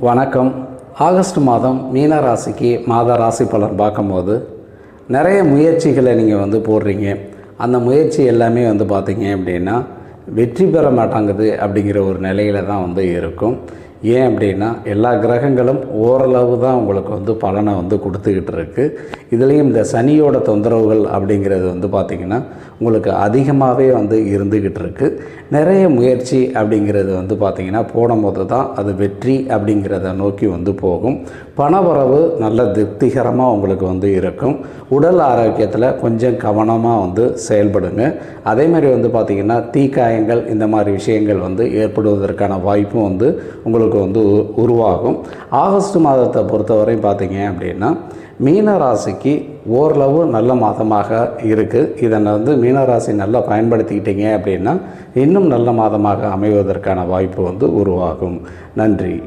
வணக்கம். ஆகஸ்ட் மாதம் மீன ராசிக்கு மாத ராசி பலன் பார்க்கும்போது நிறைய முயற்சிகளை நீங்கள் போடுறீங்க. அந்த முயற்சி எல்லாமே பார்த்தீங்க அப்படின்னா வெற்றி பெற மாட்டாங்குது அப்படிங்கிற ஒரு நிலையில் தான் இருக்கும். ஏன் அப்படின்னா எல்லா கிரகங்களும் ஓரளவு தான் உங்களுக்கு பலனை கொடுத்துக்கிட்டு இருக்குது. இதுலேயும் இந்த சனியோட தொந்தரவுகள் அப்படிங்கிறது பார்த்திங்கன்னா உங்களுக்கு அதிகமாகவே இருந்துக்கிட்டு இருக்குது. நிறைய முயற்சி அப்படிங்கிறது பார்த்திங்கன்னா போடும்போது தான் அது வெற்றி அப்படிங்கிறத நோக்கி போகும். பணவரவு நல்ல திருப்திகரமாக உங்களுக்கு இருக்கும். உடல் ஆரோக்கியத்தில் கொஞ்சம் கவனமாக செயல்படுங்க. அதே மாதிரி பார்த்திங்கன்னா தீக்காயங்கள் இந்த மாதிரி விஷயங்கள் ஏற்படுவதற்கான வாய்ப்பும் உங்களுக்கு உருவாகும். ஆகஸ்ட் மாதத்தை பொறுத்தவரை பார்த்தீங்க அப்படின்னா மீன ராசிக்கு ஓரளவு நல்ல மாதமாக இருக்குது. இதனை மீனராசி நல்லா பயன்படுத்திக்கிட்டீங்க அப்படின்னா இன்னும் நல்ல மாதமாக அமைவதற்கான வாய்ப்பு உருவாகும். நன்றி.